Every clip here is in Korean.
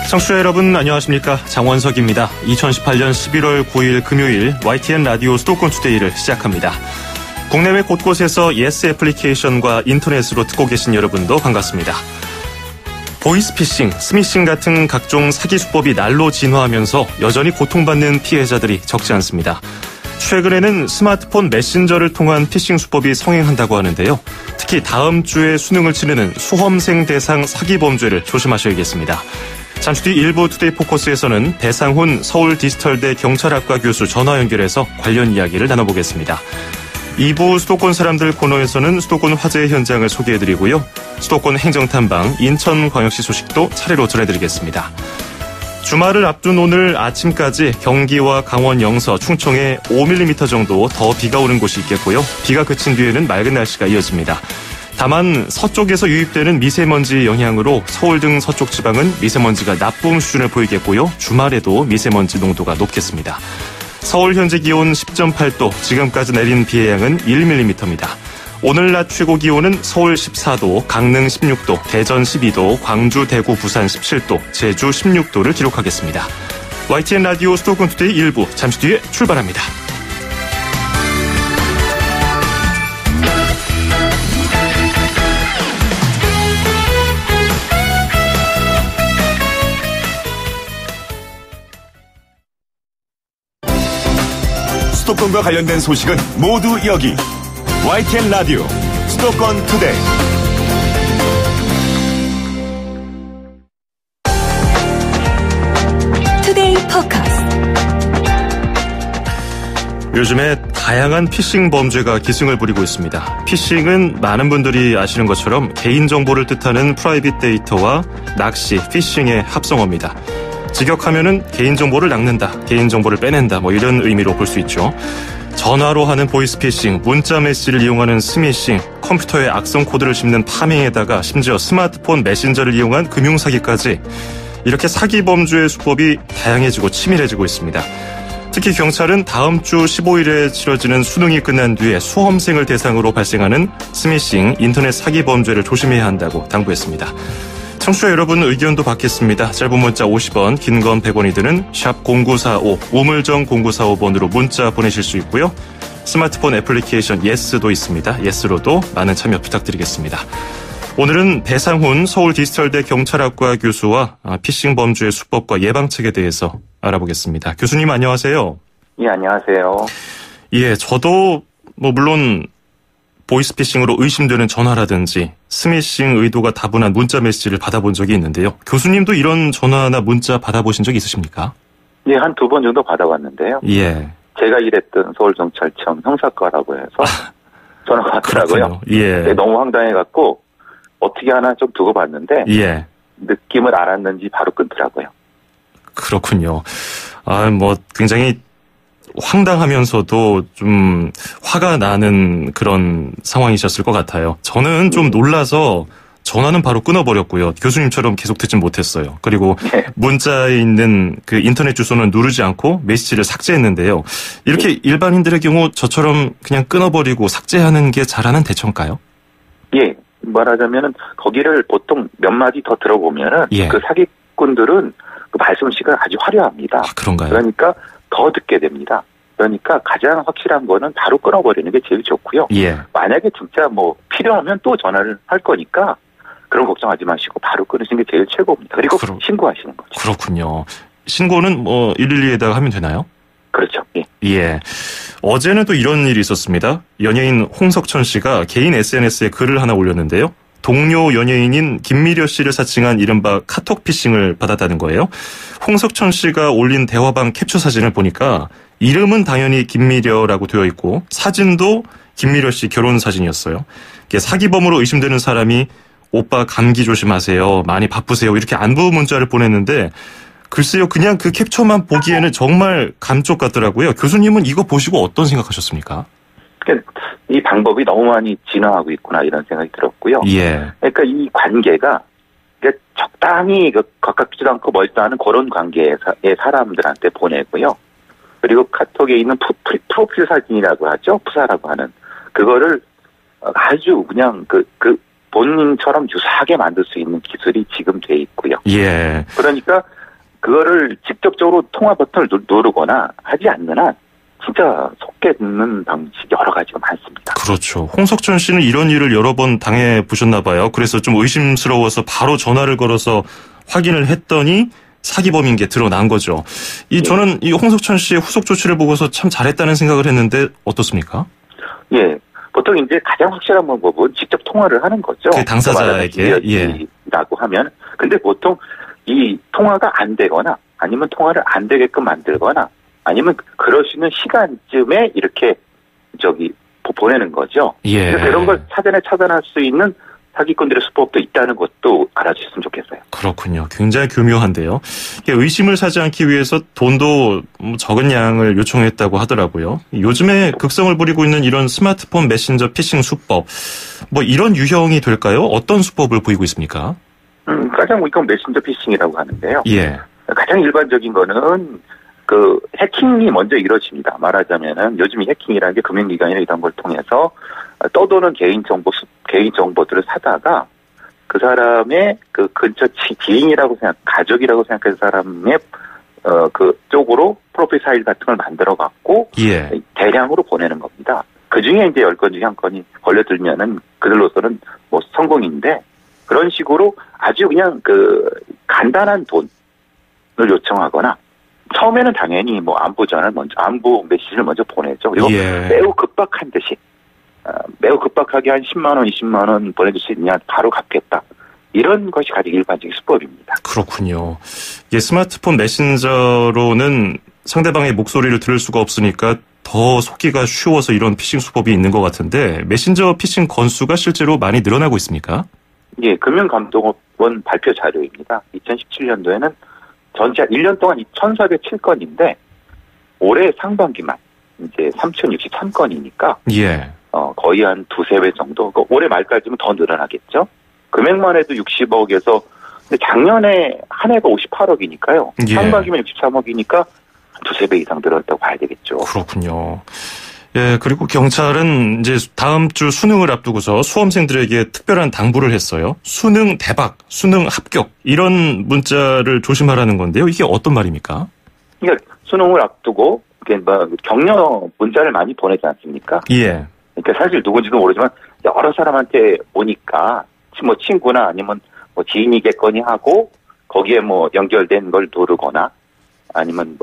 청취자 여러분 안녕하십니까. 장원석입니다. 2018년 11월 9일 금요일 YTN 라디오 수도권 투데이를 시작합니다. 국내외 곳곳에서 예스 애플리케이션과 인터넷으로 듣고 계신 여러분도 반갑습니다. 보이스피싱, 스미싱 같은 각종 사기 수법이 날로 진화하면서 여전히 고통받는 피해자들이 적지 않습니다. 최근에는 스마트폰 메신저를 통한 피싱 수법이 성행한다고 하는데요. 특히 다음 주에 수능을 치르는 수험생 대상 사기 범죄를 조심하셔야겠습니다. 잠시 뒤 일부 투데이 포커스에서는 배상훈 서울 디지털대 경찰학과 교수 전화 연결해서 관련 이야기를 나눠보겠습니다. 2부 수도권 사람들 코너에서는 수도권 화재 현장을 소개해드리고요. 수도권 행정탐방 인천광역시 소식도 차례로 전해드리겠습니다. 주말을 앞둔 오늘 아침까지 경기와 강원 영서, 충청에 5mm 정도 더 비가 오는 곳이 있겠고요. 비가 그친 뒤에는 맑은 날씨가 이어집니다. 다만 서쪽에서 유입되는 미세먼지 영향으로 서울 등 서쪽 지방은 미세먼지가 나쁨 수준을 보이겠고요. 주말에도 미세먼지 농도가 높겠습니다. 서울 현재 기온 10.8도, 지금까지 내린 비의 양은 1mm입니다. 오늘 낮 최고 기온은 서울 14도, 강릉 16도, 대전 12도, 광주, 대구, 부산 17도, 제주 16도를 기록하겠습니다. YTN 라디오 수도권 투데이 1부 잠시 뒤에 출발합니다. 수도권과 관련된 소식은 모두 여기 YTN 라디오 수도권 투데이. 투데이 포커스. 요즘에 다양한 피싱 범죄가 기승을 부리고 있습니다. 피싱은 많은 분들이 아시는 것처럼 개인정보를 뜻하는 프라이빗 데이터와 낚시, 피싱의 합성어입니다. 직역하면은 개인정보를 낚는다, 개인정보를 빼낸다, 이런 의미로 볼 수 있죠. 전화로 하는 보이스피싱, 문자 메시지를 이용하는 스미싱, 컴퓨터에 악성 코드를 씹는 파밍에다가 심지어 스마트폰 메신저를 이용한 금융사기까지 이렇게 사기 범죄의 수법이 다양해지고 치밀해지고 있습니다. 특히 경찰은 다음 주 15일에 치러지는 수능이 끝난 뒤에 수험생을 대상으로 발생하는 스미싱, 인터넷 사기 범죄를 조심해야 한다고 당부했습니다. 청취자 여러분 의견도 받겠습니다. 짧은 문자 50원, 긴 건 100원이 드는 샵 0945, 우물정 0945번으로 문자 보내실 수 있고요. 스마트폰 애플리케이션 예스도 있습니다. 예스로도 많은 참여 부탁드리겠습니다. 오늘은 배상훈 서울 디지털대 경찰학과 교수와 피싱 범죄의 수법과 예방책에 대해서 알아보겠습니다. 교수님 안녕하세요. 예, 안녕하세요. 예, 저도 물론 보이스피싱으로 의심되는 전화라든지 스미싱 의도가 다분한 문자 메시지를 받아본 적이 있는데요. 교수님도 이런 전화나 문자 받아보신 적이 있으십니까? 예, 한 2번 정도 받아봤는데요. 예. 제가 일했던 서울경찰청 형사과라고 해서 전화가 왔더라고요. 예. 네, 너무 황당해갖고 어떻게 하나 좀 두고 봤는데 예. 느낌을 알았는지 바로 끊더라고요. 그렇군요. 굉장히 황당하면서도 좀 화가 나는 그런 상황이셨을 것 같아요. 저는 좀 놀라서 전화는 바로 끊어버렸고요. 교수님처럼 계속 듣진 못했어요. 그리고 문자에 있는 그 인터넷 주소는 누르지 않고 메시지를 삭제했는데요. 이렇게 일반인들의 경우 저처럼 그냥 끊어버리고 삭제하는 게 잘하는 대처인가요? 예, 말하자면은 거기를 보통 몇 마디 더 들어보면은 그 사기꾼들은 그 말씀씨가 아주 화려합니다. 아, 그런가요? 그러니까 더 듣게 됩니다. 그러니까 가장 확실한 거는 바로 끊어버리는 게 제일 좋고요. 예. 만약에 진짜 필요하면 또 전화를 할 거니까 그런 걱정하지 마시고 바로 끊으시는 게 제일 최고입니다. 그리고 신고하시는 거죠. 그렇군요. 신고는 112에다가 하면 되나요? 그렇죠. 예. 예. 어제는 또 이런 일이 있었습니다. 연예인 홍석천 씨가 개인 SNS에 글을 하나 올렸는데요. 동료 연예인인 김미려 씨를 사칭한 이른바 카톡 피싱을 받았다는 거예요. 홍석천 씨가 올린 대화방 캡처 사진을 보니까 이름은 당연히 김미려라고 되어 있고 사진도 김미려 씨 결혼 사진이었어요. 사기범으로 의심되는 사람이 오빠 감기 조심하세요, 많이 바쁘세요, 이렇게 안부 문자를 보냈는데 글쎄요, 그냥 그 캡처만 보기에는 정말 감쪽 같더라고요. 교수님은 이거 보시고 어떤 생각하셨습니까? 이 방법이 너무 많이 진화하고 있구나 이런 생각이 들었고요. 예. 그러니까 이 관계가 적당히 가깝지도 않고 멀지도 않은 그런 관계의 사람들한테 보내고요. 그리고 카톡에 있는 프로필 사진이라고 하죠. 푸사라고 하는 그거를 아주 그냥 그 본인처럼 유사하게 만들 수 있는 기술이 지금 돼 있고요. 예. 그러니까 그거를 직접적으로 통화 버튼을 누르거나 하지 않는 한 진짜 속겠는 방식 여러 가지가 많습니다. 그렇죠. 홍석천 씨는 이런 일을 여러 번 당해 보셨나 봐요. 그래서 좀 의심스러워서 바로 전화를 걸어서 확인을 했더니 사기범인 게 드러난 거죠. 저는 이 홍석천 씨의 후속 조치를 보고서 참 잘했다는 생각을 했는데 어떻습니까? 예. 보통 이제 가장 확실한 방법은 직접 통화를 하는 거죠. 그 당사자에게. 예. 라고 하면. 근데 보통 이 통화가 안 되거나 아니면 통화를 안 되게끔 만들거나 아니면 그럴 수 있는 시간쯤에 이렇게 보내는 거죠. 예. 그래서 이런 걸 사전에 차단할 수 있는 사기꾼들의 수법도 있다는 것도 알아주셨으면 좋겠어요. 그렇군요. 굉장히 교묘한데요. 의심을 사지 않기 위해서 돈도 적은 양을 요청했다고 하더라고요. 요즘에 극성을 부리고 있는 이런 스마트폰 메신저 피싱 수법, 이런 유형이 될까요? 어떤 수법을 보이고 있습니까? 가장 이건 메신저 피싱이라고 하는데요. 예. 가장 일반적인 거는 해킹이 먼저 이루어집니다. 말하자면은 요즘 이 해킹이라는 게 금융기관이나 이런 걸 통해서 떠도는 개인정보들을 사다가 그 사람의 그 근처 지인이라고 가족이라고 생각하는 사람의 쪽으로 프로필 파일 같은 걸 만들어 갖고 예. 대량으로 보내는 겁니다. 그 중에 이제 10건 중에 한 건이 걸려들면은 그들로서는 성공인데 그런 식으로 아주 그냥 간단한 돈을 요청하거나 처음에는 당연히 안부 메시지를 먼저 보내죠. 그리고 예. 매우 급박한 듯이 매우 급박하게 한 10만 원, 20만 원 보내줄 수 있냐 바로 갚겠다. 이런 것이 가장 일반적인 수법입니다. 그렇군요. 스마트폰 메신저로는 상대방의 목소리를 들을 수가 없으니까 더 속기가 쉬워서 이런 피싱 수법이 있는 것 같은데 메신저 피싱 건수가 실제로 많이 늘어나고 있습니까? 예, 금융감독원 발표 자료입니다. 2017년도에는 전체 1년 동안 1,407건인데 올해 상반기만 이제 3,063건이니까 예. 거의 한 두세 배 정도. 올해 말까지면 더 늘어나겠죠. 금액만 해도 60억에서 근데 작년에 한 해가 58억이니까요. 예. 상반기면 63억이니까 두세 배 이상 늘었다고 봐야 되겠죠. 그렇군요. 예, 그리고 경찰은 이제 다음 주 수능을 앞두고서 수험생들에게 특별한 당부를 했어요. 수능 대박, 수능 합격 이런 문자를 조심하라는 건데요. 이게 어떤 말입니까? 그러니까 수능을 앞두고 격려 문자를 많이 보내지 않습니까? 예. 그러니까 사실 누군지도 모르지만 여러 사람한테 오니까 친구나 아니면 지인이겠거니 하고 거기에 연결된 걸 누르거나 아니면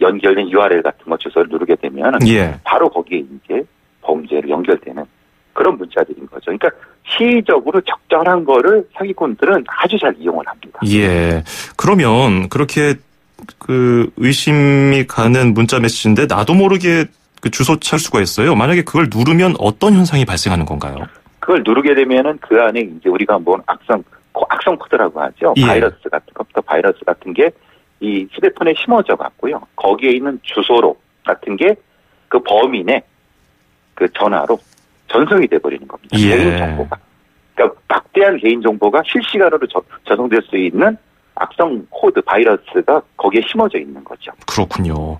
연결된 URL 같은 거 주소를 누르게 되면 예. 바로 거기에 이제 범죄로 연결되는 그런 문자들인 거죠. 그러니까 시의적으로 적절한 거를 사기꾼들은 아주 잘 이용을 합니다. 예. 그러면 그렇게 의심이 가는 문자 메시지인데 나도 모르게 주소 찰 수가 있어요. 만약에 그걸 누르면 어떤 현상이 발생하는 건가요? 그걸 누르게 되면은 그 안에 이제 우리가 악성 코드라고 하죠. 예. 컴퓨터 바이러스 같은 게 이 휴대폰에 심어져 갖고요. 거기에 있는 주소로 같은 게 그 범인의 전화로 전송이 돼버리는 겁니다. 예. 개인정보가. 그러니까 막대한 개인정보가 실시간으로 전송될 수 있는 악성 코드 바이러스가 거기에 심어져 있는 거죠. 그렇군요.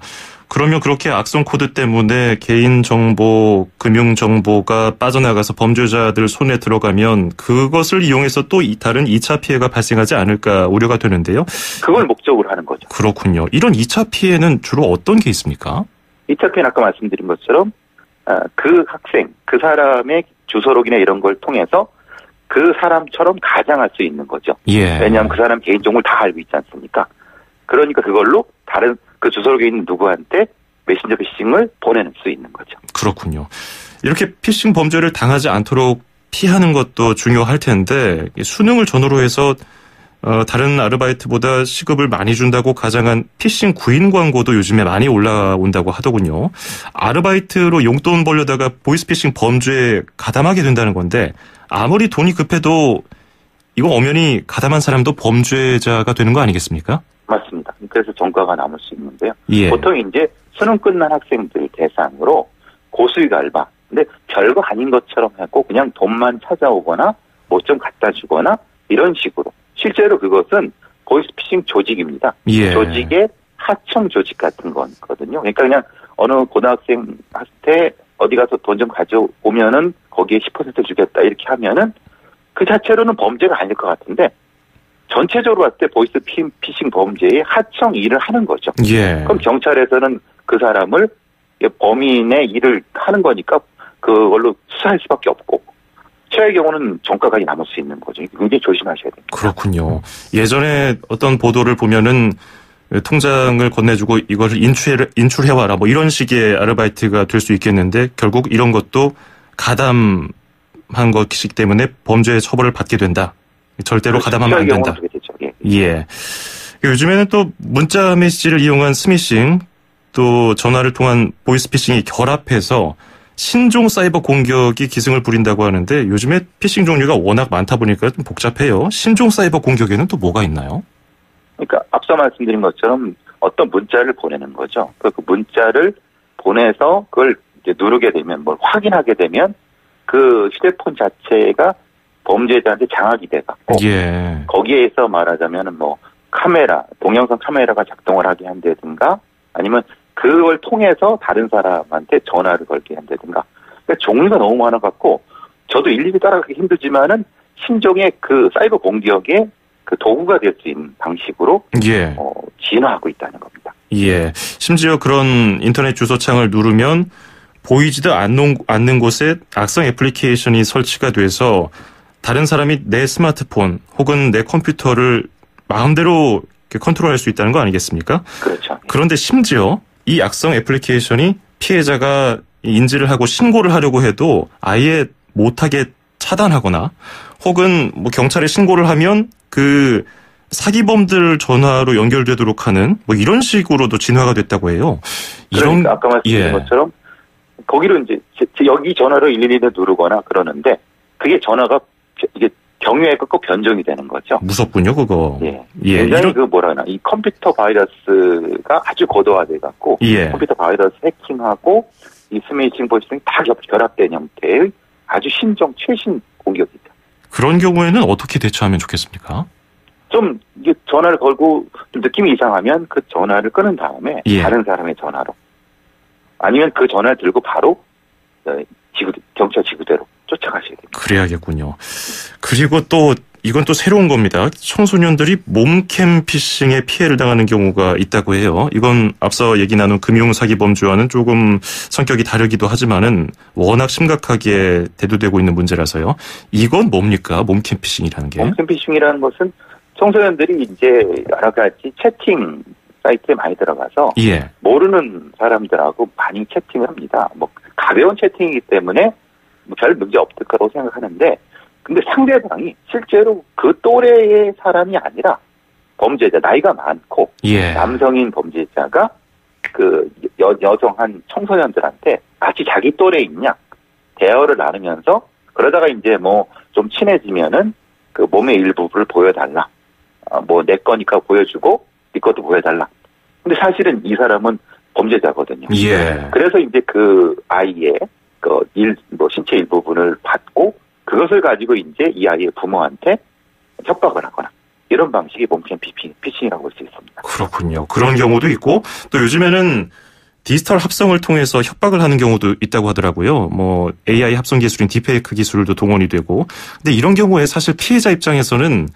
그러면 그렇게 악성 코드 때문에 개인정보, 금융정보가 빠져나가서 범죄자들 손에 들어가면 그것을 이용해서 또 다른 2차 피해가 발생하지 않을까 우려가 되는데요. 그걸 목적으로 하는 거죠. 그렇군요. 이런 2차 피해는 주로 어떤 게 있습니까? 2차 피해는 아까 말씀드린 것처럼 그 학생, 그 사람의 주소록이나 이런 걸 통해서 그 사람처럼 가장할 수 있는 거죠. 예. 왜냐하면 그 사람 개인정보를 다 알고 있지 않습니까? 그러니까 그걸로 다른 그 주소록에 있는 누구한테 메신저 피싱을 보내는 수 있는 거죠. 그렇군요. 이렇게 피싱 범죄를 당하지 않도록 피하는 것도 중요할 텐데 수능을 전후로 해서 다른 아르바이트보다 시급을 많이 준다고 가장한 피싱 구인 광고도 요즘에 많이 올라온다고 하더군요. 아르바이트로 용돈 벌려다가 보이스피싱 범죄에 가담하게 된다는 건데 아무리 돈이 급해도 이거 엄연히 가담한 사람도 범죄자가 되는 거 아니겠습니까? 맞습니다. 그래서 전과가 남을 수 있는데요. 예. 보통 이제 수능 끝난 학생들 대상으로 고수익 알바. 근데 별거 아닌 것처럼 하고 그냥 돈만 찾아오거나 뭐 좀 갖다 주거나 이런 식으로. 실제로 그것은 보이스피싱 조직입니다. 예. 조직의 하청 조직 같은 거거든요. 그러니까 그냥 어느 고등학생한테 어디 가서 돈 좀 가져오면은 거기에 10% 주겠다 이렇게 하면은 그 자체로는 범죄가 아닐 것 같은데 전체적으로 봤을 때 보이스 피싱 범죄의 하청 일을 하는 거죠. 예. 그럼 경찰에서는 그 사람을 범인의 일을 하는 거니까 그걸로 수사할 수밖에 없고 최악의 경우는 전과까지 남을 수 있는 거죠. 굉장히 조심하셔야 됩니다. 그렇군요. 예전에 어떤 보도를 보면은 통장을 건네주고 이것을 인출해와라 뭐 이런 식의 아르바이트가 될 수 있겠는데 결국 이런 것도 가담한 것이기 때문에 범죄의 처벌을 받게 된다. 절대로 가담하면 안 된다. 예. 요즘에는 또 문자 메시지를 이용한 스미싱 또 전화를 통한 보이스피싱이 결합해서 신종 사이버 공격이 기승을 부린다고 하는데 요즘에 피싱 종류가 워낙 많다 보니까 좀 복잡해요. 신종 사이버 공격에는 또 뭐가 있나요? 그러니까 앞서 말씀드린 것처럼 어떤 문자를 보내는 거죠. 그 문자를 보내서 그걸 이제 누르게 되면 뭘 확인하게 되면 그 휴대폰 자체가 범죄자한테 장악이 돼갖고 예. 거기에서 말하자면은 뭐 카메라, 동영상 카메라가 작동을 하게 한다든가 아니면 그걸 통해서 다른 사람한테 전화를 걸게 한다든가 그러니까 종류가 너무 많아갖고 저도 일일이 따라가기 힘들지만은 신종의 그 사이버 공격의 그 도구가 될 수 있는 방식으로 예. 진화하고 있다는 겁니다. 예. 심지어 그런 인터넷 주소창을 누르면 보이지도 않는 곳에 악성 애플리케이션이 설치가 돼서 다른 사람이 내 스마트폰 혹은 내 컴퓨터를 마음대로 컨트롤할 수 있다는 거 아니겠습니까? 그렇죠. 그런데 심지어 이 악성 애플리케이션이 피해자가 인지를 하고 신고를 하려고 해도 아예 못하게 차단하거나 혹은 뭐 경찰에 신고를 하면 그 사기범들 전화로 연결되도록 하는 뭐 이런 식으로도 진화가 됐다고 해요. 그러니까 아까 말씀드린 것처럼 거기로 이제 여기 전화로 112를 누르거나 그러는데 그게 전화가 이게 경유에 꼭 변종이 되는 거죠. 무섭군요, 그거. 예. 굉장히 그 뭐라나 이 컴퓨터 바이러스가 아주 고도화돼 갖고 예. 컴퓨터 바이러스 해킹하고 이 스미싱 보이스팅이 다 결합된 형태의 아주 신종 최신 공격이다. 그런 경우에는 어떻게 대처하면 좋겠습니까? 좀 이게 전화를 걸고 좀 느낌이 이상하면 그 전화를 끊은 다음에 예. 다른 사람의 전화로 아니면 그 전화를 들고 바로 경찰 지구대로 쫓아가셔야 됩니다. 그래야겠군요. 그리고 또 이건 또 새로운 겁니다. 청소년들이 몸캠 피싱에 피해를 당하는 경우가 있다고 해요. 이건 앞서 얘기 나눈 금융사기범죄와는 조금 성격이 다르기도 하지만은 워낙 심각하게 대두되고 있는 문제라서요. 이건 뭡니까? 몸캠 피싱이라는 게. 몸캠 피싱이라는 것은 청소년들이 이제 여러 가지 채팅 사이트에 많이 들어가서 예. 모르는 사람들하고 많이 채팅을 합니다. 뭐 가벼운 채팅이기 때문에 뭐 별 문제 없을 거라고 생각하는데 근데 상대방이 실제로 그 또래의 사람이 아니라 범죄자 나이가 많고 예. 남성인 범죄자가 그 여성 한 청소년들한테 마치 자기 또래 있냐 대화를 나누면서 그러다가 이제 뭐 좀 친해지면은 그 몸의 일부를 보여달라. 뭐 내 거니까 보여주고 네 것도 보여달라. 근데 사실은 이 사람은 범죄자거든요. 예. 그래서 이제 그 아이의 뭐 신체 일부분을 받고 그것을 가지고 이제 이 아이의 부모한테 협박을 하거나 이런 방식이 몸캠 피싱이라고 볼 수 있습니다. 그렇군요. 그런 경우도 있고 또 요즘에는 디지털 합성을 통해서 협박을 하는 경우도 있다고 하더라고요. 뭐 AI 합성 기술인 딥페이크 기술도 동원이 되고. 근데 이런 경우에 사실 피해자 입장에서는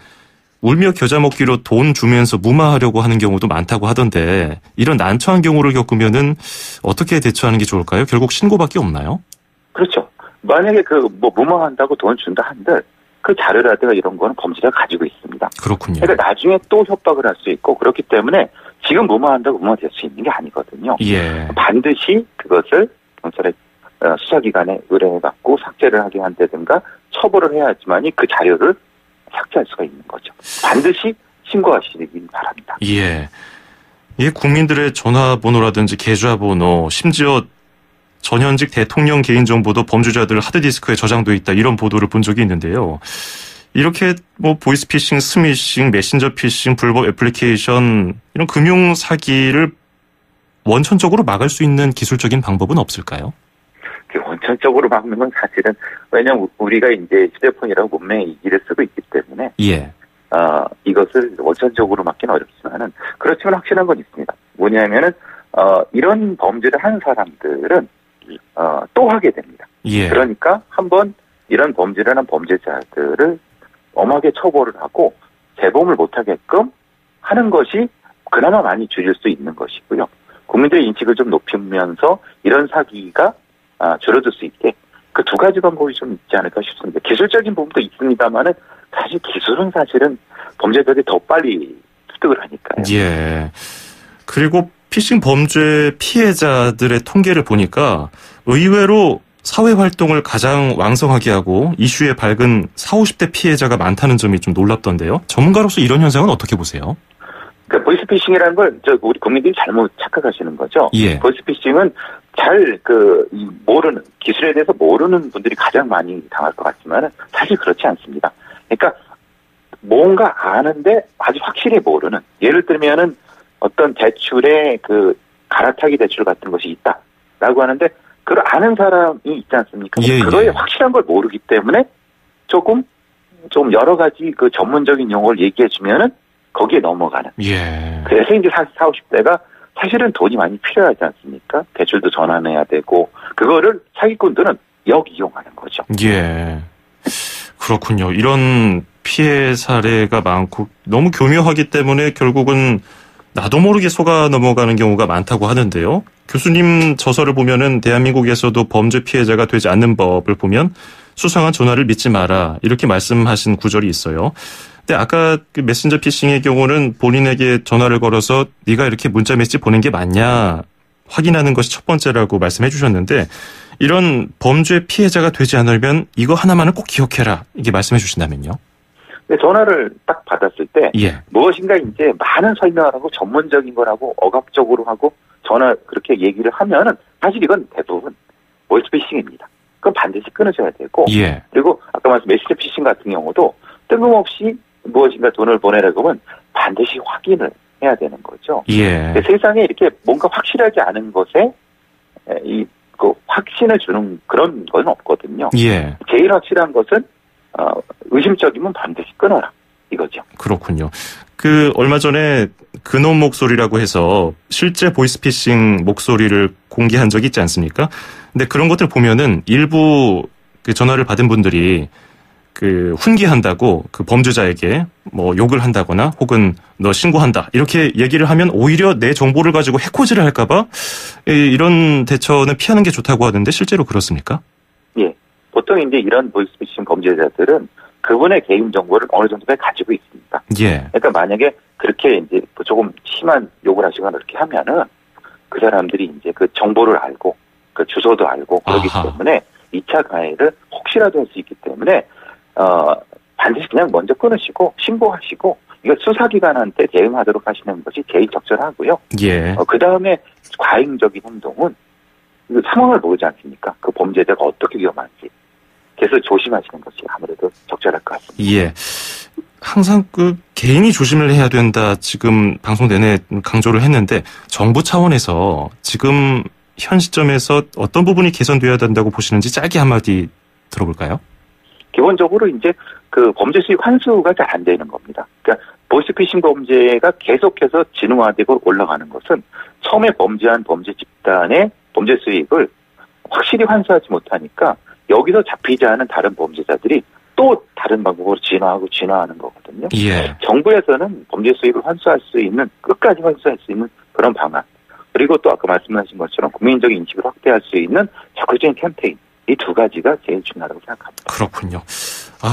울며 겨자 먹기로 돈 주면서 무마하려고 하는 경우도 많다고 하던데 이런 난처한 경우를 겪으면은 어떻게 대처하는 게 좋을까요? 결국 신고밖에 없나요? 그렇죠. 만약에 무마한다고 돈 준다 한들 그 자료라든가 이런 거는 범죄자가 가지고 있습니다. 그렇군요. 그러니까 나중에 또 협박을 할 수 있고 그렇기 때문에 지금 무마한다고 무마될 수 있는 게 아니거든요. 예. 반드시 그것을 경찰의 수사기관에 의뢰해갖고 삭제를 하게 한다든가 처벌을 해야지만이 그 자료를 삭제할 수가 있는 거죠. 반드시 신고하시길 바랍니다. 예. 이게 국민들의 전화번호라든지 계좌번호, 심지어 전현직 대통령 개인정보도 범죄자들 하드디스크에 저장돼 있다 이런 보도를 본 적이 있는데요. 이렇게 뭐 보이스피싱, 스미싱, 메신저 피싱, 불법 애플리케이션 이런 금융 사기를 원천적으로 막을 수 있는 기술적인 방법은 없을까요? 원천적으로 막는 건 사실은 왜냐하면 우리가 이제 휴대폰이라고 문명의 이기를 쓰고 있기 때문에 예. 이것을 원천적으로 막기는 어렵지만은 그렇지만 확실한 건 있습니다. 뭐냐면은 이런 범죄를 하는 사람들은 또 하게 됩니다. 예. 그러니까 한번 이런 범죄를 하는 범죄자들을 엄하게 처벌을 하고 재범을 못하게끔 하는 것이 그나마 많이 줄일 수 있는 것이고요. 국민들의 인식을 좀 높이면서 이런 사기가 줄어들 수 있게 그 두 가지 방법이 좀 있지 않을까 싶습니다. 기술적인 부분도 있습니다만은 사실 기술은 사실은 범죄자들이 더 빨리 습득을 하니까요. 예. 그리고 피싱 범죄 피해자들의 통계를 보니까 의외로 사회활동을 가장 왕성하게 하고 이슈에 밝은 40, 50대 피해자가 많다는 점이 좀 놀랍던데요. 전문가로서 이런 현상은 어떻게 보세요? 그러니까 보이스피싱이라는 걸 우리 국민들이 잘못 착각하시는 거죠. 예. 보이스피싱은 잘 모르는 기술에 대해서 모르는 분들이 가장 많이 당할 것 같지만은 사실 그렇지 않습니다. 그러니까 뭔가 아는데 아주 확실히 모르는, 예를 들면은 어떤 대출에 갈아타기 대출 같은 것이 있다라고 하는데 그걸 아는 사람이 있지 않습니까? 예, 그거에 예. 확실한 걸 모르기 때문에 좀 여러 가지 전문적인 용어를 얘기해 주면은 거기에 넘어가는. 예. 그래서 이제 40, 50대가 사실은 돈이 많이 필요하지 않습니까? 대출도 전환해야 되고, 그거를 사기꾼들은 역이용하는 거죠. 예. 그렇군요. 이런 피해 사례가 많고 너무 교묘하기 때문에 결국은 나도 모르게 속아 넘어가는 경우가 많다고 하는데요. 교수님 저서를 보면은 대한민국에서도 범죄 피해자가 되지 않는 법을 보면 수상한 전화를 믿지 마라, 이렇게 말씀하신 구절이 있어요. 근데 아까 그 메신저 피싱의 경우는 본인에게 전화를 걸어서 네가 이렇게 문자 메시지 보낸 게 맞냐 확인하는 것이 첫 번째라고 말씀해 주셨는데, 이런 범죄 피해자가 되지 않으면 이거 하나만은 꼭 기억해라, 이게 말씀해 주신다면요? 근데 전화를 딱 받았을 때 예. 무엇인가 이제 많은 설명을 하고 전문적인 거라고 억압적으로 하고 전화 그렇게 얘기를 하면은 사실 이건 대부분 보이스피싱입니다. 그건 반드시 끊으셔야 되고, 예. 그리고 아까 말씀 메시지 피싱 같은 경우도 뜬금없이 무엇인가 돈을 보내라고 하면 반드시 확인을 해야 되는 거죠. 예. 세상에 이렇게 뭔가 확실하지 않은 것에 확신을 주는 그런 건 없거든요. 예. 제일 확실한 것은 의심적이면 반드시 끊어라, 이거죠. 그렇군요. 얼마 전에 근원 목소리라고 해서 실제 보이스피싱 목소리를 공개한 적이 있지 않습니까? 근데 그런 것들 보면은 일부 전화를 받은 분들이 훈계한다고 범죄자에게 뭐 욕을 한다거나 혹은 너 신고한다, 이렇게 얘기를 하면 오히려 내 정보를 가지고 해코지를 할까봐 이런 대처는 피하는 게 좋다고 하는데 실제로 그렇습니까? 예. 보통 이제 이런 보이스피싱 범죄자들은 그분의 개인 정보를 어느 정도까지 가지고 있습니다. 예. 그러니까 만약에 그렇게 이제 조금 심한 욕을 하시거나 그렇게 하면은 그 사람들이 이제 그 정보를 알고 그 주소도 알고 그렇기 아하. 때문에 2차 가해를 혹시라도 할 수 있기 때문에 반드시 그냥 먼저 끊으시고 신고하시고 이거 수사기관한테 대응하도록 하시는 것이 제일 적절하고요. 예. 그 다음에 과잉적인 행동은 상황을 모르지 않습니까? 그 범죄자가 어떻게 위험한지. 그래서 조심하시는 것이 아무래도 적절할 것 같습니다. 예. 항상 개인이 조심을 해야 된다, 지금 방송 내내 강조를 했는데 정부 차원에서 지금 현 시점에서 어떤 부분이 개선돼야 된다고 보시는지 짧게 한마디 들어볼까요? 기본적으로 이제 범죄 수익 환수가 잘 안 되는 겁니다. 그러니까 보이스피싱 범죄가 계속해서 진화되고 올라가는 것은 처음에 범죄한 범죄 집단의 범죄 수익을 확실히 환수하지 못하니까 여기서 잡히지 않은 다른 범죄자들이 또 다른 방법으로 진화하는 거거든요. 예. 정부에서는 범죄 수익을 환수할 수 있는, 끝까지 환수할 수 있는 그런 방안, 그리고 또 아까 말씀하신 것처럼 국민적인 인식을 확대할 수 있는 적극적인 캠페인, 이 두 가지가 제일 중요하다고 생각합니다. 그렇군요.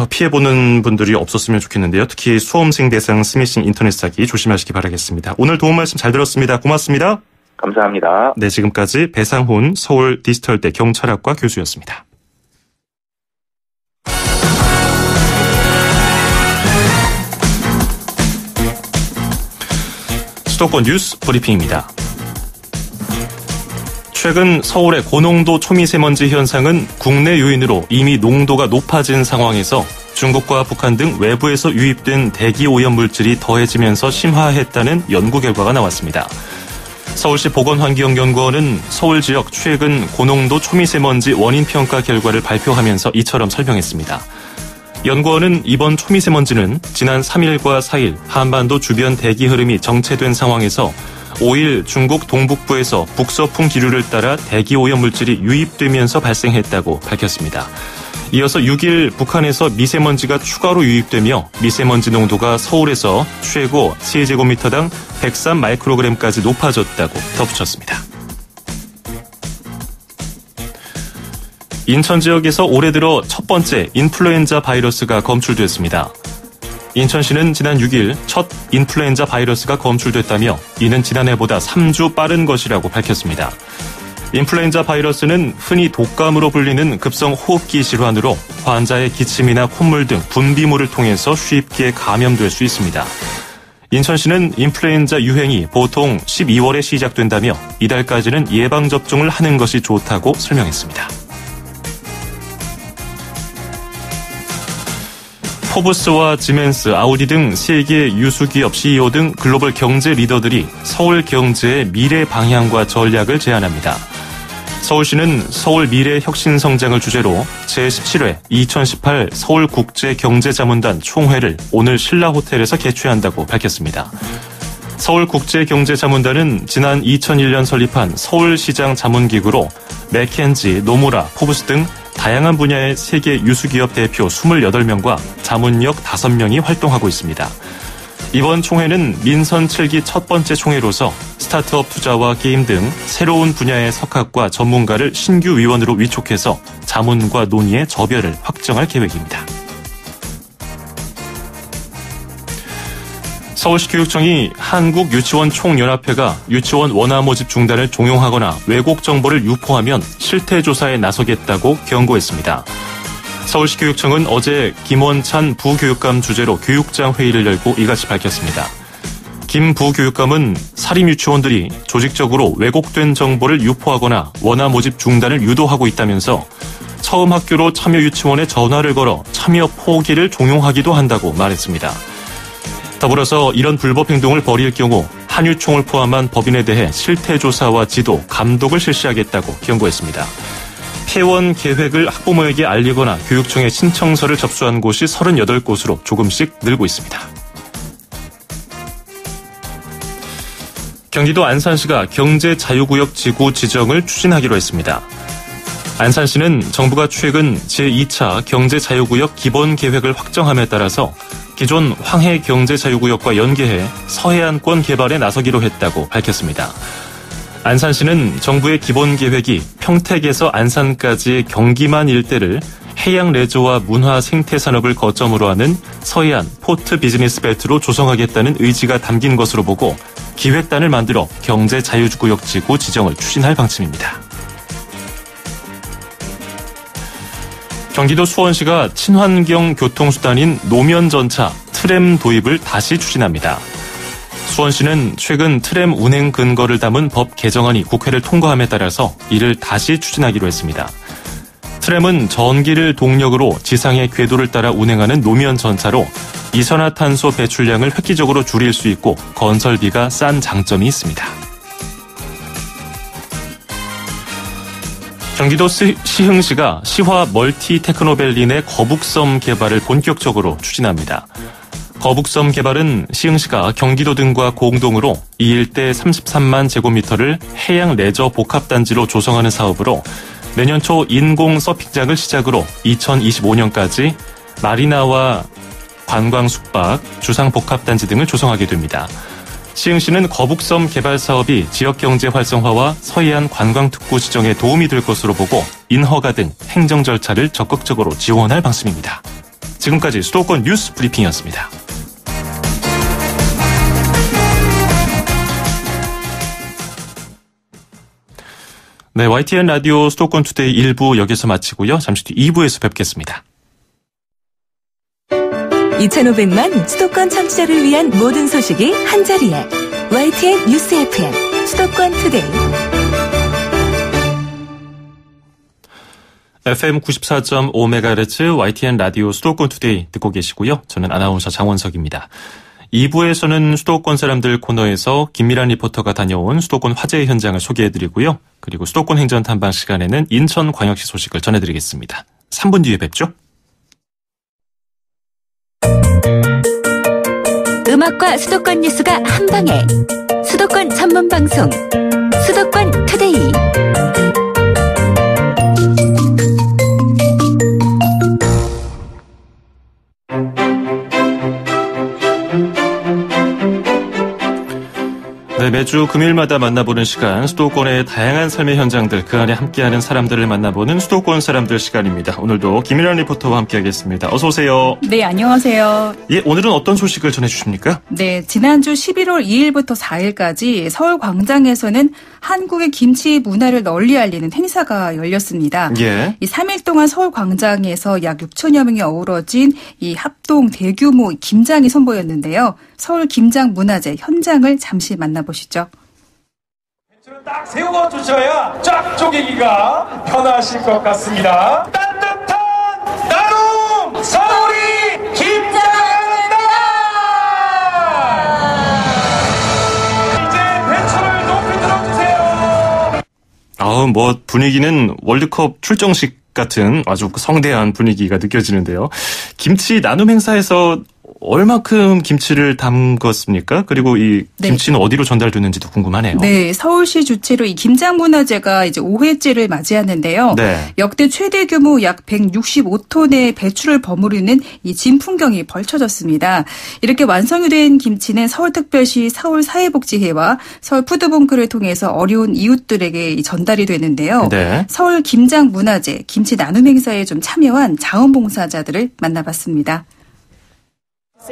피해보는 분들이 없었으면 좋겠는데요. 특히 수험생 대상 스미싱 인터넷 사기 조심하시기 바라겠습니다. 오늘 도움 말씀 잘 들었습니다. 고맙습니다. 감사합니다. 네, 지금까지 배상훈 서울 디지털대 경찰학과 교수였습니다. 수도권 뉴스 브리핑입니다. 최근 서울의 고농도 초미세먼지 현상은 국내 요인으로 이미 농도가 높아진 상황에서 중국과 북한 등 외부에서 유입된 대기 오염 물질이 더해지면서 심화했다는 연구 결과가 나왔습니다. 서울시 보건환경연구원은 서울 지역 최근 고농도 초미세먼지 원인 평가 결과를 발표하면서 이처럼 설명했습니다. 연구원은 이번 초미세먼지는 지난 3일과 4일 한반도 주변 대기 흐름이 정체된 상황에서 5일 중국 동북부에서 북서풍 기류를 따라 대기 오염 물질이 유입되면서 발생했다고 밝혔습니다. 이어서 6일 북한에서 미세먼지가 추가로 유입되며 미세먼지 농도가 서울에서 최고 세제곱미터당 103 마이크로그램까지 높아졌다고 덧붙였습니다. 인천 지역에서 올해 들어 첫 번째 인플루엔자 바이러스가 검출됐습니다. 인천시는 지난 6일 첫 인플루엔자 바이러스가 검출됐다며 이는 지난해보다 3주 빠른 것이라고 밝혔습니다. 인플루엔자 바이러스는 흔히 독감으로 불리는 급성 호흡기 질환으로 환자의 기침이나 콧물 등 분비물을 통해서 쉽게 감염될 수 있습니다. 인천시는 인플루엔자 유행이 보통 12월에 시작된다며 이달까지는 예방접종을 하는 것이 좋다고 설명했습니다. 포브스와 지멘스, 아우디 등 세계 유수기업 CEO 등 글로벌 경제 리더들이 서울 경제의 미래 방향과 전략을 제안합니다. 서울시는 서울 미래 혁신 성장을 주제로 제17회 2018 서울국제경제자문단 총회를 오늘 신라호텔에서 개최한다고 밝혔습니다. 서울국제경제자문단은 지난 2001년 설립한 서울시장 자문기구로 맥켄지, 노무라, 포브스 등 다양한 분야의 세계 유수기업 대표 28명과 자문역 5명이 활동하고 있습니다. 이번 총회는 민선 7기 첫 번째 총회로서 스타트업 투자와 게임 등 새로운 분야의 석학과 전문가를 신규 위원으로 위촉해서 자문과 논의의 저별을 확정할 계획입니다. 서울시 교육청이 한국유치원총연합회가 유치원 원화 모집 중단을 종용하거나 왜곡 정보를 유포하면 실태 조사에 나서겠다고 경고했습니다. 서울시 교육청은 어제 김원찬 부교육감 주재로 교육장 회의를 열고 이같이 밝혔습니다. 김 부교육감은 사립유치원들이 조직적으로 왜곡된 정보를 유포하거나 원화 모집 중단을 유도하고 있다면서 처음 학교로 참여 유치원에 전화를 걸어 참여 포기를 종용하기도 한다고 말했습니다. 더불어서 이런 불법 행동을 벌일 경우 한유총을 포함한 법인에 대해 실태조사와 지도, 감독을 실시하겠다고 경고했습니다. 폐원 계획을 학부모에게 알리거나 교육청에 신청서를 접수한 곳이 38곳으로 조금씩 늘고 있습니다. 경기도 안산시가 경제자유구역 지구 지정을 추진하기로 했습니다. 안산시는 정부가 최근 제2차 경제자유구역 기본계획을 확정함에 따라서 기존 황해 경제자유구역과 연계해 서해안권 개발에 나서기로 했다고 밝혔습니다. 안산시는 정부의 기본계획이 평택에서 안산까지의 경기만 일대를 해양 레저와 문화 생태산업을 거점으로 하는 서해안 포트 비즈니스 벨트로 조성하겠다는 의지가 담긴 것으로 보고 기획단을 만들어 경제자유구역 지구 지정을 추진할 방침입니다. 경기도 수원시가 친환경 교통수단인 노면전차 트램 도입을 다시 추진합니다. 수원시는 최근 트램 운행 근거를 담은 법 개정안이 국회를 통과함에 따라서 이를 다시 추진하기로 했습니다. 트램은 전기를 동력으로 지상의 궤도를 따라 운행하는 노면전차로 이산화탄소 배출량을 획기적으로 줄일 수 있고 건설비가 싼 장점이 있습니다. 경기도 시흥시가 시화 멀티 테크노밸리 내 거북섬 개발을 본격적으로 추진합니다. 거북섬 개발은 시흥시가 경기도 등과 공동으로 이 일대 33만 제곱미터를 해양 레저 복합단지로 조성하는 사업으로 내년 초 인공 서핑장을 시작으로 2025년까지 마리나와 관광 숙박, 주상 복합단지 등을 조성하게 됩니다. 시흥시는 거북섬 개발 사업이 지역경제 활성화와 서해안 관광특구 지정에 도움이 될 것으로 보고 인허가 등 행정 절차를 적극적으로 지원할 방침입니다. 지금까지 수도권 뉴스 브리핑이었습니다. 네, YTN 라디오 수도권 투데이 1부 여기서 마치고요. 잠시 뒤 2부에서 뵙겠습니다. 2,500만 수도권 청취자를 위한 모든 소식이 한자리에 YTN 뉴스 FM 수도권 투데이. FM 94.5MHz YTN 라디오 수도권 투데이 듣고 계시고요. 저는 아나운서 장원석입니다. 2부에서는 수도권 사람들 코너에서 김미란 리포터가 다녀온 수도권 화재 현장을 소개해드리고요. 그리고 수도권 행전 탐방 시간에는 인천광역시 소식을 전해드리겠습니다. 3분 뒤에 뵙죠. 음악과 수도권 뉴스가 한방에 수도권 전문 방송 수도권 투데이. 매주 금요일마다 만나보는 시간, 수도권의 다양한 삶의 현장들, 그 안에 함께하는 사람들을 만나보는 수도권 사람들 시간입니다. 오늘도 김일환 리포터와 함께하겠습니다. 어서 오세요. 네, 안녕하세요. 예, 오늘은 어떤 소식을 전해주십니까? 네, 지난주 11월 2일부터 4일까지 서울 광장에서는 한국의 김치 문화를 널리 알리는 행사가 열렸습니다. 예. 이 3일 동안 서울 광장에서 약 6천여 명이 어우러진 이 합동 대규모 김장이 선보였는데요. 서울 김장문화제 현장을 잠시 만나보시죠. 배추를 딱 세우고 주셔야 쫙 쪼개기가 편하실 것 같습니다. 따뜻한 나눔 서울이 김장합니다. 이제 배추를 높이 들어주세요. 분위기는 월드컵 출정식 같은 아주 성대한 분위기가 느껴지는데요. 김치 나눔 행사에서 얼마큼 김치를 담궜습니까? 그리고 이 김치는 어디로 전달됐는지도 궁금하네요. 네, 서울시 주최로 이 김장문화제가 이제 5회째를 맞이하는데요. 네. 역대 최대 규모 약 165톤의 배추를 버무리는 이 진풍경이 벌쳐졌습니다. 이렇게 완성이 된 김치는 서울특별시 서울사회복지회와 서울푸드뱅크를 통해서 어려운 이웃들에게 전달이 되는데요. 네. 서울 김장문화제 김치 나눔 행사에 좀 참여한 자원봉사자들을 만나봤습니다.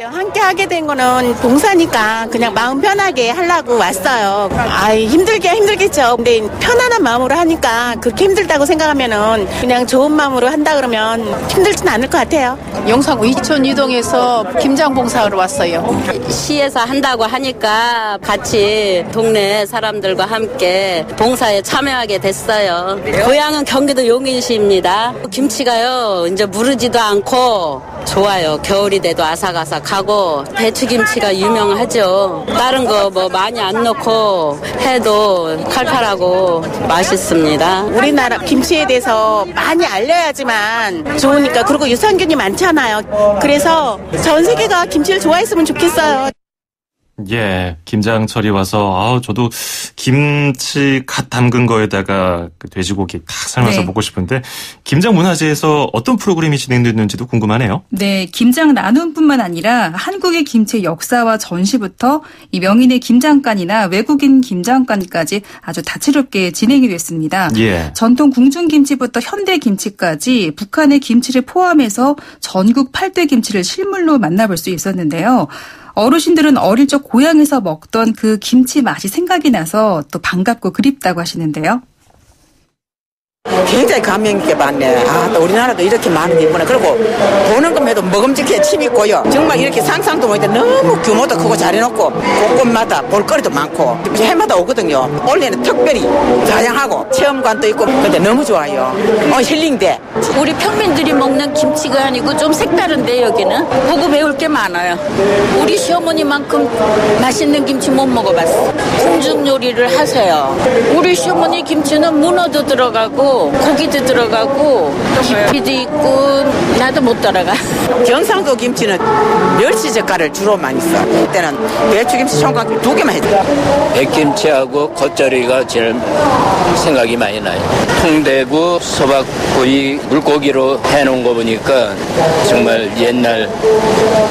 함께 하게 된 거는 봉사니까 그냥 마음 편하게 하려고 왔어요. 힘들겠죠. 근데 편안한 마음으로 하니까 그렇게 힘들다고 생각하면은 그냥 좋은 마음으로 한다 그러면 힘들진 않을 것 같아요. 용산 이촌 이동에서 김장 봉사하러 왔어요. 시에서 한다고 하니까 같이 동네 사람들과 함께 봉사에 참여하게 됐어요. 고향은 경기도 용인시입니다. 김치가요 이제 무르지도 않고 좋아요. 겨울이 돼도 아삭아삭하고 배추김치가 유명하죠. 다른 거 뭐 많이 안 넣고 해도 칼칼하고 맛있습니다. 우리나라 김치에 대해서 많이 알려야지만 좋으니까. 그리고 유산균이 많잖아요. 그래서 전 세계가 김치를 좋아했으면 좋겠어요. 예, 김장철이 와서 저도 김치 갓 담근 거에다가 돼지고기 탁 삶아서 먹고 싶은데 김장문화제에서 어떤 프로그램이 진행됐는지도 궁금하네요. 네, 김장 나눔뿐만 아니라 한국의 김치의 역사와 전시부터 이 명인의 김장관이나 외국인 김장관까지 아주 다채롭게 진행이 됐습니다. 예. 전통 궁중김치부터 현대김치까지 북한의 김치를 포함해서 전국 8대 김치를 실물로 만나볼 수 있었는데요. 어르신들은 어릴 적 고향에서 먹던 그 김치 맛이 생각이 나서 또 반갑고 그립다고 하시는데요. 굉장히 감명 있게 봤네. 또 우리나라도 이렇게 많은 게 있구나. 그리고 보는 것만 해도 먹음직해 침이 고요. 정말 이렇게 상상도 못했는데 너무 규모도 크고 잘해놓고 곳곳마다 볼거리도 많고 해마다 오거든요. 올해는 특별히 다양하고 체험관도 있고 근데 너무 좋아요. 힐링돼. 우리 평민들이 먹는 김치가 아니고 좀 색다른데 여기는 보고 배울 게 많아요. 우리 시어머니만큼 맛있는 김치 못 먹어봤어. 궁중 요리를 하세요. 우리 시어머니 김치는 문어도 들어가고 고기도 들어가고 깊이도 있고 나도 못 따라가. 경상도 김치는 멸치 젓갈을 주로 많이 써. 이때는 배추김치, 총각김치 2개만 해줘. 백김치하고 겉절이가 제일 생각이 많이 나요. 통대구 소박구이 물고기로 해놓은 거 보니까 정말 옛날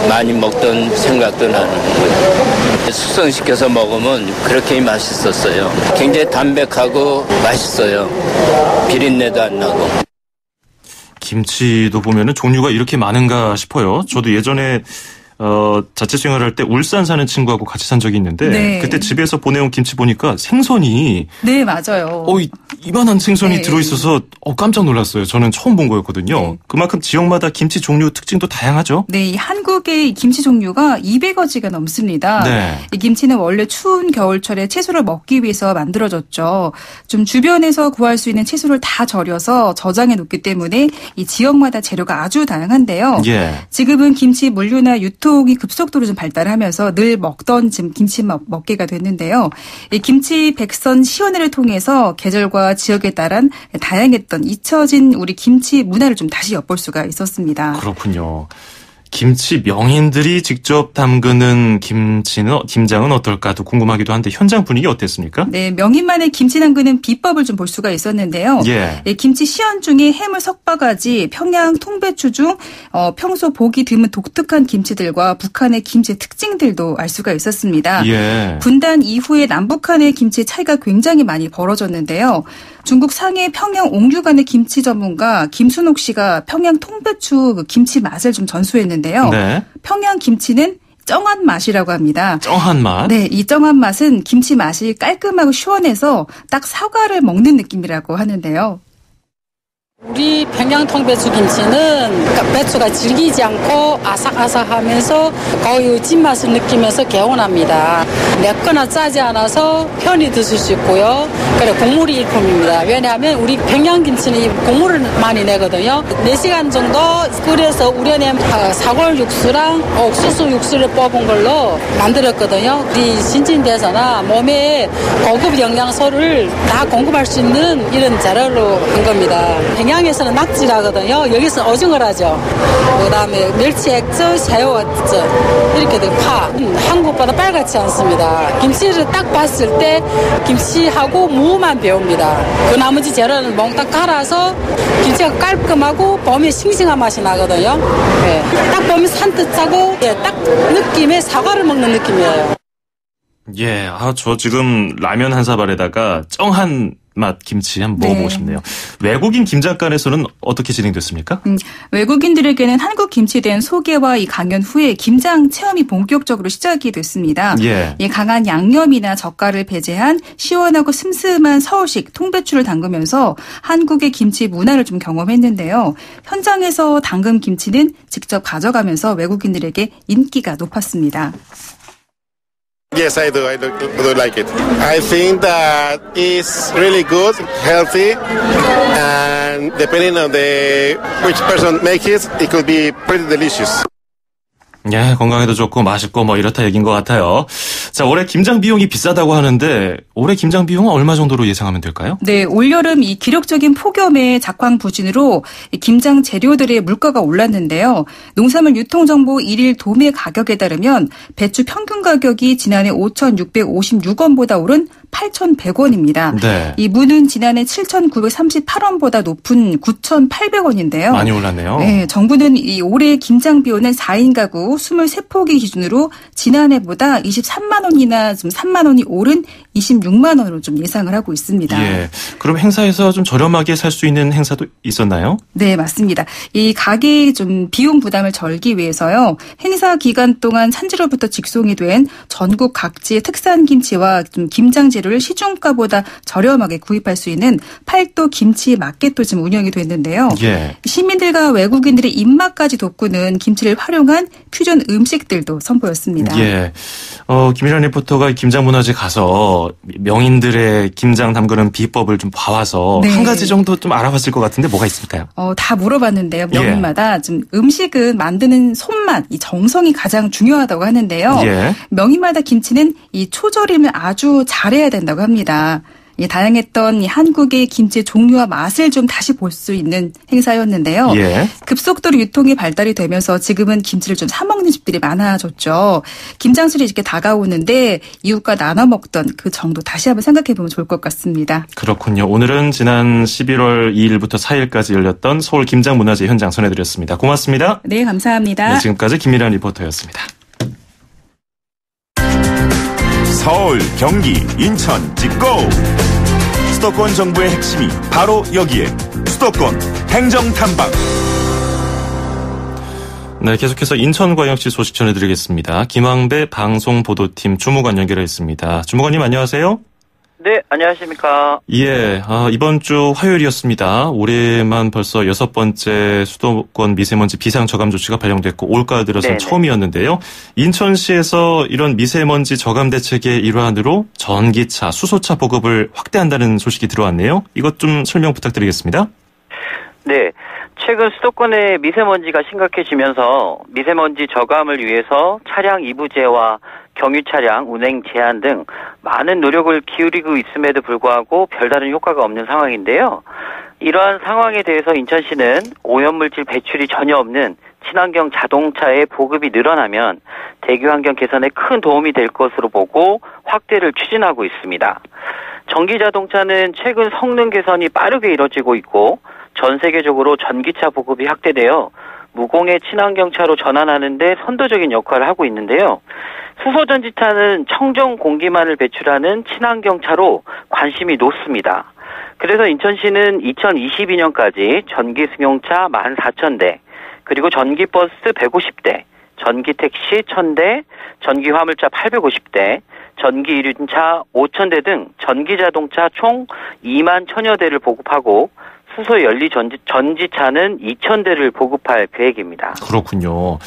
많이 먹던 생각도 나는 거예요. 숙성시켜서 먹으면 그렇게 맛있었어요. 굉장히 담백하고 맛있어요. 비린내도 안 나고. 김치도 보면은 종류가 이렇게 많은가 싶어요. 저도 예전에 자체 생활할 때 울산 사는 친구하고 같이 산 적이 있는데 그때 집에서 보내온 김치 보니까 생선이 네, 맞아요. 이만한 생선이 들어있어서 깜짝 놀랐어요. 저는 처음 본 거였거든요. 그만큼 지역마다 김치 종류 특징도 다양하죠? 네, 이 한국의 김치 종류가 200가지가 넘습니다. 네. 이 김치는 원래 추운 겨울철에 채소를 먹기 위해서 만들어졌죠. 좀 주변에서 구할 수 있는 채소를 다 절여서 저장해 놓기 때문에 이 지역마다 재료가 아주 다양한데요. 예. 지금은 김치 물류나 유통이 급속도로 좀 발달하면서 늘 먹던 지금 김치 먹게가 됐는데요. 이 김치 백선 시연회를 통해서 계절과 지역에 따른 다양했던 잊혀진 우리 김치 문화를 좀 다시 엿볼 수가 있었습니다. 그렇군요. 김치 명인들이 직접 담그는 김장은 어떨까도 궁금하기도 한데 현장 분위기 어땠습니까? 네, 명인만의 김치 담그는 비법을 좀 볼 수가 있었는데요. 예. 김치 시연 중에 해물 석바가지, 평양 통배추 중 평소 보기 드문 독특한 김치들과 북한의 김치의 특징들도 알 수가 있었습니다. 예. 분단 이후에 남북한의 김치 차이가 굉장히 많이 벌어졌는데요. 중국 상해 평양 옥류관의 김치 전문가 김순옥 씨가 평양 통배추 그 김치 맛을 좀 전수했는데요. 네. 평양 김치는 쩡한 맛이라고 합니다. 쩡한 맛? 네, 이 쩡한 맛은 김치 맛이 깔끔하고 시원해서 딱 사과를 먹는 느낌이라고 하는데요. 우리 평양 통배추 김치는 배추가 질기지 않고 아삭아삭하면서 거의 찐맛을 느끼면서 개운합니다. 맵거나 짜지 않아서 편히 드실 수 있고요. 그리고 국물이 일품입니다. 왜냐하면 우리 평양 김치는 이 국물을 많이 내거든요. 4시간 정도 끓여서 우려낸 사골 육수랑 옥수수 육수를 뽑은 걸로 만들었거든요. 우리 신진대사나 몸에 고급 영양소를 다 공급할 수 있는 이런 재료로 한 겁니다. 평양에서는 낙지라거든요. 여기서는 오징어라죠. 그다음에 멸치액젓, 새우액젓 이렇게 된 파. 한국보다 빨갛지 않습니다. 김치를 딱 봤을 때 김치하고 무만 배웁니다. 그 나머지 재료는 몽땅 갈아서 김치가 깔끔하고 봄에 싱싱한 맛이 나거든요. 네. 딱 보면 산뜻 짜고 딱 느낌의 사과를 먹는 느낌이에요. 예, 저 지금 라면 한 사발에다가 쩡한 맛 김치 한번 먹어보고 싶네요. 외국인 김장간에서는 어떻게 진행됐습니까? 외국인들에게는 한국 김치에 대한 소개와 이 강연 후에 김장 체험이 본격적으로 시작이 됐습니다. 예. 강한 양념이나 젓갈을 배제한 시원하고 슴슴한 서울식 통배추를 담그면서 한국의 김치 문화를 좀 경험했는데요. 현장에서 담근 김치는 직접 가져가면서 외국인들에게 인기가 높았습니다. Yes, I do. I do like it. I think that it's really good, healthy, and depending on which person makes it, it could be pretty delicious. 예, 건강에도 좋고 맛있고 뭐 이렇다 얘기인 것 같아요. 자, 올해 김장 비용이 비싸다고 하는데 올해 김장 비용은 얼마 정도로 예상하면 될까요? 네, 올여름 이 기록적인 폭염의 작황 부진으로 김장 재료들의 물가가 올랐는데요. 농산물 유통정보 1일 도매 가격에 따르면 배추 평균 가격이 지난해 5,656원보다 오른 8,100원입니다. 네. 이 무는 지난해 7,938원보다 높은 9,800원인데요. 많이 올랐네요. 네, 정부는 이 올해 김장 비용은 4인 가구 23포기 기준으로 지난해보다 23만 원이나 좀 3만 원이 오른 26만 원으로 좀 예상을 하고 있습니다. 예. 그럼 행사에서 좀 저렴하게 살 수 있는 행사도 있었나요? 네, 맞습니다. 이 가게의 좀 비용 부담을 절기 위해서요. 행사 기간 동안 산지로부터 직송이 된 전국 각지의 특산 김치와 좀 김장 재료를 시중가보다 저렴하게 구입할 수 있는 팔도 김치 마켓도 지금 운영이 됐는데요. 예. 시민들과 외국인들의 입맛까지 돋구는 김치를 활용한 퓨전 음식들도 선보였습니다. 예. 김일환 리포터가 김장문화재 가서 명인들의 김장 담그는 비법을 좀 봐와서 네. 한 가지 정도 좀 알아봤을 것 같은데 뭐가 있을까요? 다 물어봤는데요. 명인마다 좀 음식은 만드는 손맛, 이 정성이 가장 중요하다고 하는데요. 예. 명인마다 김치는 이 초절임을 아주 잘해야 된다고 합니다. 다양했던 한국의 김치 종류와 맛을 좀 다시 볼 수 있는 행사였는데요. 예. 급속도로 유통이 발달이 되면서 지금은 김치를 좀 사 먹는 집들이 많아졌죠. 김장술이 이렇게 다가오는데 이웃과 나눠 먹던 그 정도 다시 한번 생각해 보면 좋을 것 같습니다. 그렇군요. 오늘은 지난 11월 2일부터 4일까지 열렸던 서울 김장문화제 현장 전해드렸습니다. 고맙습니다. 네, 감사합니다. 네, 지금까지 김일환 리포터였습니다. 서울, 경기, 인천, 찍고! 수도권 정부의 핵심이 바로 여기에 수도권 행정탐방. 네, 계속해서 인천광역시 소식 전해드리겠습니다. 김황배 방송보도팀 주무관 연결해 있습니다. 주무관님 안녕하세요. 네, 안녕하십니까. 예, 이번 주 화요일이었습니다. 올해만 벌써 6번째 수도권 미세먼지 비상저감 조치가 발령됐고 올가 들어서 처음이었는데요. 인천시에서 이런 미세먼지 저감 대책의 일환으로 전기차, 수소차 보급을 확대한다는 소식이 들어왔네요. 이것 좀 설명 부탁드리겠습니다. 네, 최근 수도권의 미세먼지가 심각해지면서 미세먼지 저감을 위해서 차량 이부제와 경유 차량 운행 제한 등 많은 노력을 기울이고 있음에도 불구하고 별다른 효과가 없는 상황인데요. 이러한 상황에 대해서 인천시는 오염물질 배출이 전혀 없는 친환경 자동차의 보급이 늘어나면 대기 환경 개선에 큰 도움이 될 것으로 보고 확대를 추진하고 있습니다. 전기 자동차는 최근 성능 개선이 빠르게 이뤄지고 있고 전 세계적으로 전기차 보급이 확대되어 무공해 친환경차로 전환하는 데 선도적인 역할을 하고 있는데요. 수소전지차는 청정 공기만을 배출하는 친환경차로 관심이 높습니다. 그래서 인천시는 2022년까지 전기 승용차 14,000대, 그리고 전기버스 150대, 전기택시 1,000대, 전기화물차 850대, 전기이륜차 5,000대 등 전기자동차 총 2만 1,000여 대를 보급하고 수소 연리 전지차는 2,000대를 보급할 계획입니다. 그렇군요.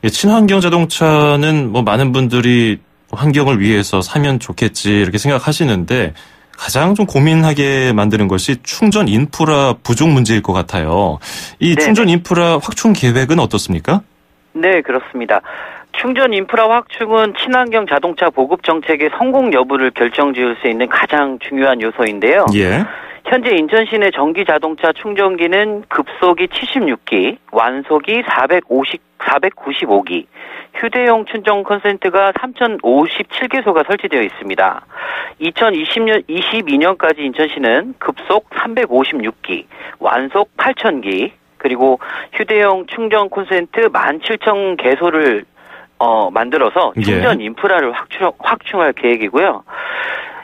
친환경 자동차는 뭐 많은 분들이 환경을 위해서 사면 좋겠지 이렇게 생각하시는데 가장 좀 고민하게 만드는 것이 충전 인프라 부족 문제일 것 같아요. 이 충전 인프라 확충 계획은 어떻습니까? 네, 그렇습니다. 충전 인프라 확충은 친환경 자동차 보급 정책의 성공 여부를 결정지을 수 있는 가장 중요한 요소인데요. 예. 현재 인천시내 전기 자동차 충전기는 급속이 76기, 완속이 495기, 휴대용 충전 콘센트가 3,057개소가 설치되어 있습니다. 2022년까지 인천시는 급속 356기, 완속 8,000기, 그리고 휴대용 충전 콘센트 17,000개소를 만들어서 충전 인프라를 확충할 계획이고요.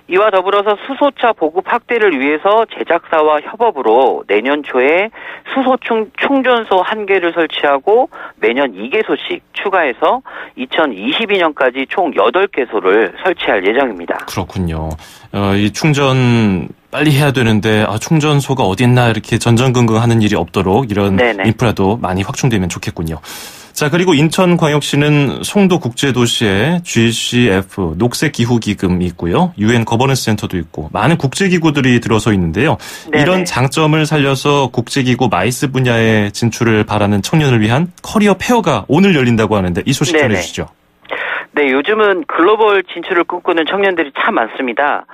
이와 더불어서 수소차 보급 확대를 위해서 제작사와 협업으로 내년 초에 수소 충전소 1개를 설치하고 매년 2개소씩 추가해서 2022년까지 총 8개소를 설치할 예정입니다. 그렇군요. 이 충전 빨리 해야 되는데 충전소가 어딨나 이렇게 전전긍긍하는 일이 없도록 이런 인프라도 많이 확충되면 좋겠군요. 자, 그리고 인천광역시는 송도국제도시에 GCF 녹색기후기금이 있고요. UN 거버넌스 센터도 있고 많은 국제기구들이 들어서 있는데요. 이런 장점을 살려서 국제기구 마이스 분야에 진출을 바라는 청년을 위한 커리어 페어가 오늘 열린다고 하는데 이 소식 전해주시죠. 네, 요즘은 글로벌 진출을 꿈꾸는 청년들이 참 많습니다.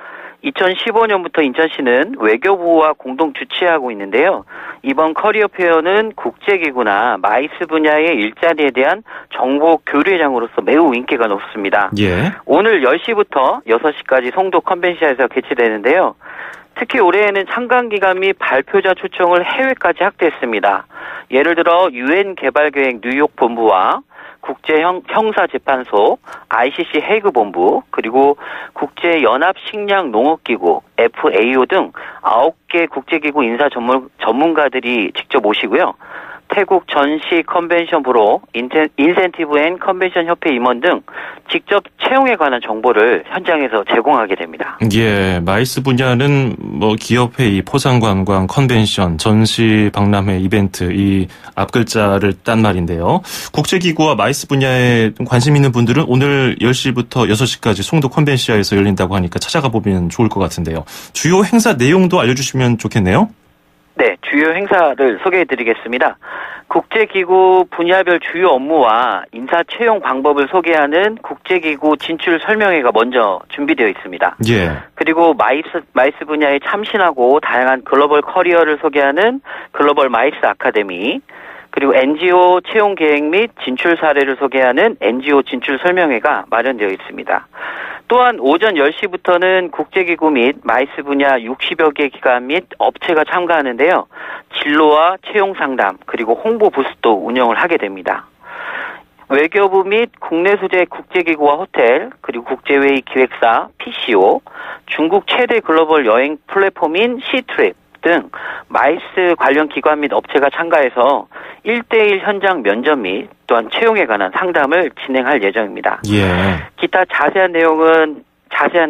2015년부터 인천시는 외교부와 공동 주최하고 있는데요. 이번 커리어 페어는 국제기구나 마이스 분야의 일자리에 대한 정보 교류회장으로서 매우 인기가 높습니다. 예. 오늘 10시부터 6시까지 송도 컨벤션에서 개최되는데요. 특히 올해에는 참관기관 및 발표자 초청을 해외까지 확대했습니다. 예를 들어 UN 개발계획 뉴욕 본부와 국제형사재판소, ICC 헤이그 본부, 그리고 국제연합식량농업기구, FAO 등 9개 국제기구 인사 전문가들이 직접 오시고요. 태국 전시 컨벤션 부로 인센티브 앤 컨벤션 협회 임원 등 직접 채용에 관한 정보를 현장에서 제공하게 됩니다. 예, 마이스 분야는 뭐 기업회의, 포상관광, 컨벤션, 전시 박람회, 이벤트 이 앞글자를 딴 말인데요. 국제기구와 마이스 분야에 관심 있는 분들은 오늘 10시부터 6시까지 송도 컨벤시아에서 열린다고 하니까 찾아가 보면 좋을 것 같은데요. 주요 행사 내용도 알려주시면 좋겠네요. 네, 주요 행사를 소개해드리겠습니다. 국제기구 분야별 주요 업무와 인사 채용 방법을 소개하는 국제기구 진출 설명회가 먼저 준비되어 있습니다. 예. 그리고 마이스 분야에 참신하고 다양한 글로벌 커리어를 소개하는 글로벌 마이스 아카데미, 그리고 NGO 채용 계획 및 진출 사례를 소개하는 NGO 진출 설명회가 마련되어 있습니다. 또한 오전 10시부터는 국제기구 및 마이스 분야 60여 개 기관 및 업체가 참가하는데요. 진로와 채용 상담 그리고 홍보 부스도 운영을 하게 됩니다. 외교부 및 국내 소재 국제기구와 호텔, 그리고 국제회의 기획사 PCO, 중국 최대 글로벌 여행 플랫폼인 Ctrip 등 마이스 관련 기관 및 업체가 참가해서 1대1 현장 면접 및 또한 채용에 관한 상담을 진행할 예정입니다. 예. 기타 자세한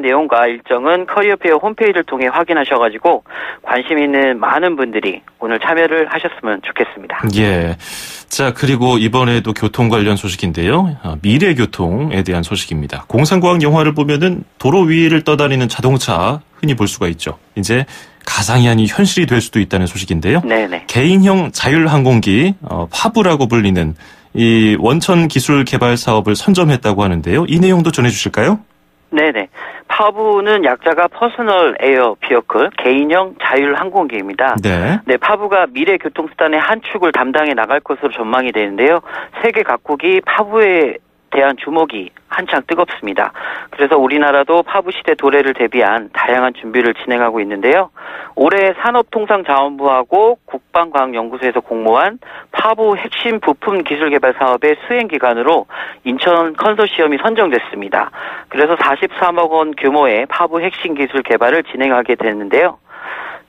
내용과 일정은 커리어페어 홈페이지를 통해 확인하셔가지고 관심 있는 많은 분들이 오늘 참여를 하셨으면 좋겠습니다. 예. 자, 그리고 이번에도 교통 관련 소식인데요. 미래교통에 대한 소식입니다. 공상과학 영화를 보면은 도로 위를 떠다니는 자동차 흔히 볼 수가 있죠. 이제 가상이 아닌 현실이 될 수도 있다는 소식인데요. 네네. 개인형 자율항공기 파브라고 불리는 이 원천 기술 개발 사업을 선점했다고 하는데요. 이 내용도 전해주실까요? 네네. 파부는 약자가 퍼스널 에어 비어클, 개인형 자율 항공기입니다. 네. 네, 파부가 미래 교통수단의 한 축을 담당해 나갈 것으로 전망이 되는데요. 세계 각국이 파부에 대한 주목이 한창 뜨겁습니다. 그래서 우리나라도 파부 시대 도래를 대비한 다양한 준비를 진행하고 있는데요. 올해 산업통상자원부하고 국방과학연구소에서 공모한 파부 핵심 부품 기술 개발 사업의 수행 기관으로 인천 컨소시엄이 선정됐습니다. 그래서 43억 원 규모의 파부 핵심 기술 개발을 진행하게 됐는데요.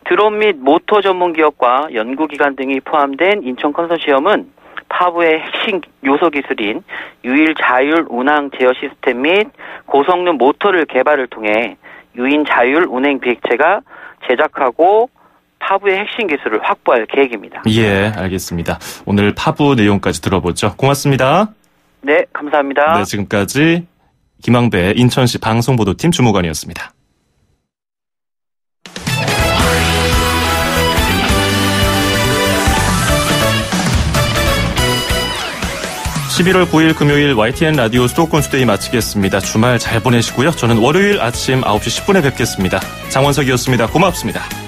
드론 및 모터 전문 기업과 연구기관 등이 포함된 인천 컨소시엄은 파부의 핵심 요소 기술인 유일 자율 운항 제어 시스템 및 고성능 모터를 개발을 통해 유인 자율 운행 비행체가 제작하고 파부의 핵심 기술을 확보할 계획입니다. 예, 알겠습니다. 오늘 파부 내용까지 들어보죠. 고맙습니다. 네, 감사합니다. 네, 지금까지 김항배 인천시 방송보도팀 주무관이었습니다. 11월 9일 금요일 YTN 라디오 수도권 투데이 마치겠습니다. 주말 잘 보내시고요. 저는 월요일 아침 9시 10분에 뵙겠습니다. 장원석이었습니다. 고맙습니다.